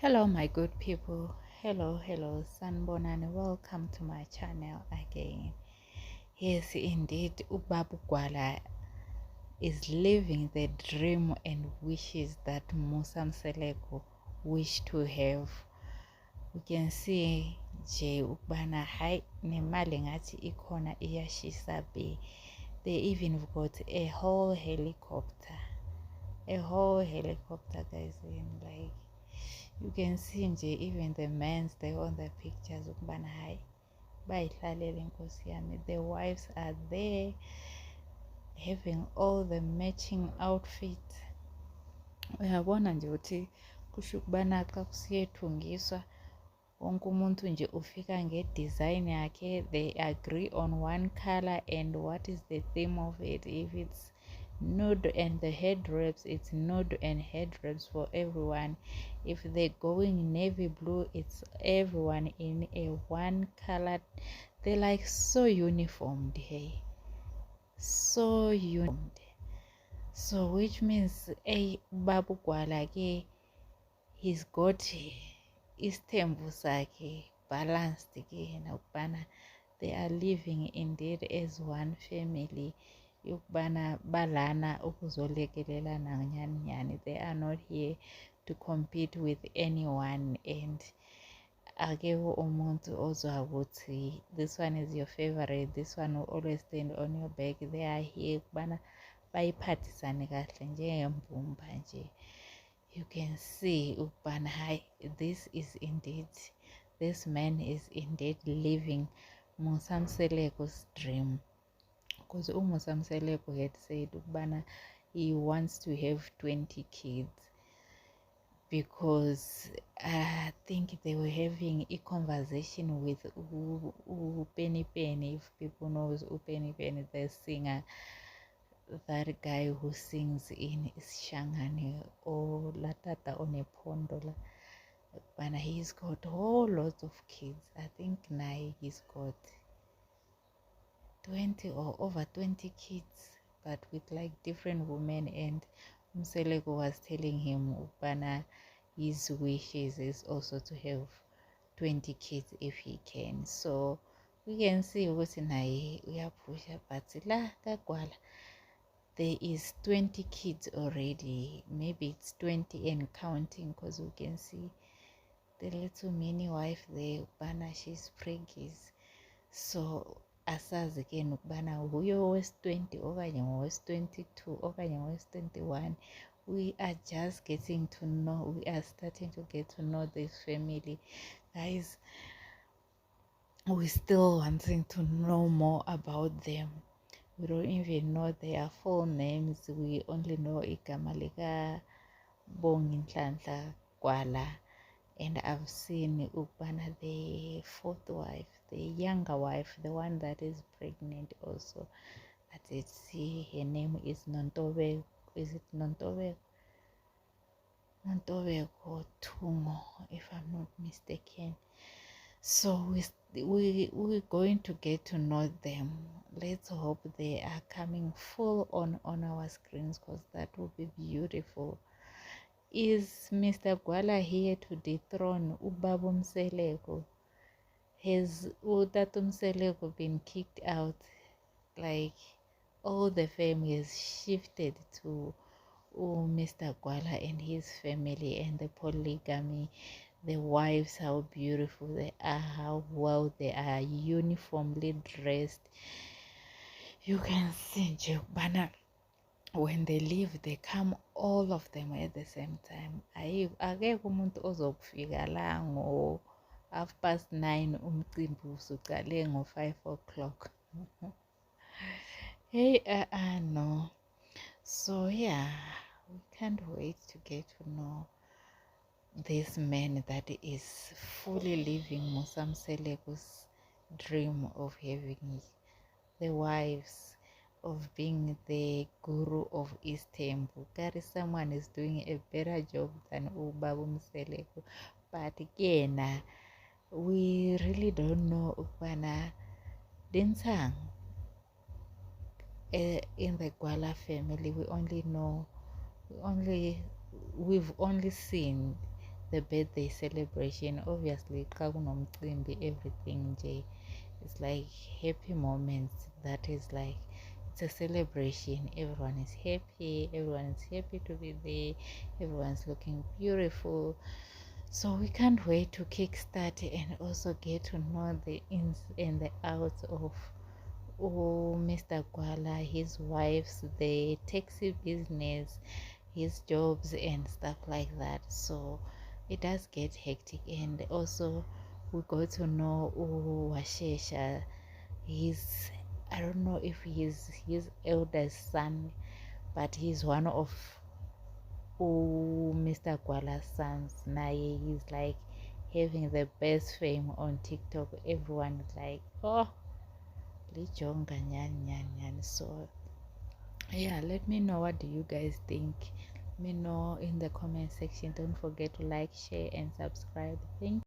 Hello my good people. Hello sanibonani. Welcome to my channel again. Yes, indeed, Ubaba Gwala is living the dream and wishes that Musa Mseleko wished to have. We can see nje ukubana hayi nemali ngathi ikhona iyashisa be. They even got a whole helicopter guys, and like you can see nje even the men there on the pictures ukubana hayi bayihlalele inkosi yami. The wives are there having all the matching outfit. Uyabona nje ukuthi kusho ukubana xa kusiyethungiswa wonke umuntu nje ufika ngedesign yakhe. They agree on one color and what is the theme of it. If it's nude and the head wraps, it's nude and head wraps for everyone. If they're going navy blue, it's everyone in a one color. They're like so uniformed, hey, so uniformed. So which means Babu Gwala ke he's got isithembu sakhe balanced ke nokubana they are living indeed as one family yokubana balana ukuzolekelelana nyani. They are not here to compete with anyone, and akekho umuntu ozwa ukuthi this one is your favorite, this one will always stand on your back. They are here ukubana bayiphathisane kahle njengembumba nje. You can see ukubana hayi this man is indeed living Musa Mseleko's dream, because Musa Mseleko had said ukubana he wants to have 20 kids, because I think they were having a conversation with Penny Penny. If people knows Penny Penny, the singer, that guy who sings in Shangani or Latata Onepondola, but he's got whole lots of kids. I think now he's got 20 or over 20 kids, but with like different women. And Mseleko was telling him Upana his wishes is also to have 20 kids if he can. So we can see what we are pushing, but la kagwala there is 20 kids already. Maybe it's 20 and counting, because we can see the little mini wife there ukubana she's preggies. So asazi ke ukubana huyo wes 20 okanye wes 22 okanye wes 21. We are just getting to know, we are starting to get to know this family, guys. We still wanting to know more about them. We don't even know their full names. We only know igama lika Bonginhlanhla Gwala, and I've seen ukubana the fourth wife, the younger wife, the one that is pregnant also, but it's her name is Nontobeko. Is it Nontobeko? Nontobeko Tungo, if I'm not mistaken. So we're going to get to know them. Let's hope they are coming full on our screens, because that would be beautiful. Is Mr. Gwala here to dethrone Ubaba Mseleko? Has Utata Mseleko been kicked out? Like all the family has shifted to Mr. Gwala and his family, and the polygamy, the wives, how beautiful they are, how well they are uniformly dressed. You can see Jubana, when they leave, they come all of them at the same time. Akekho umuntu ozokufika la ngo 9:30 umcimbi usuqale ngo 5:00. Hey, no. So yeah, we can't wait to get to know this man that is fully living Musa Mseleko's dream of having the wives, of being the guru of East Temple. Someone is doing a better job than Ubaba Mseleko, but again, we really don't know Upana Dinsang. In the Gwala family, we've only seen the birthday celebration. Obviously xa kunomcimbi everything nje, it's like happy moments. That is like, it's a celebration. Everyone is happy to be there. Everyone's looking beautiful. So we can't wait to kickstart and also get to know the ins and the outs of Mr. Gwala, his wives, the taxi business, his jobs and stuff like that. So it does get hectic. And also we got to know Washesha. He's, I don't know if he's his eldest son, but he's one of Mr. Gwala's sons. Naye, he's like having the best fame on TikTok. Everyone is like, oh, lijonga nyani nyani nyani. So yeah, let me know, what do you guys think? Let me know in the comment section. Don't forget to like, share and subscribe. Thank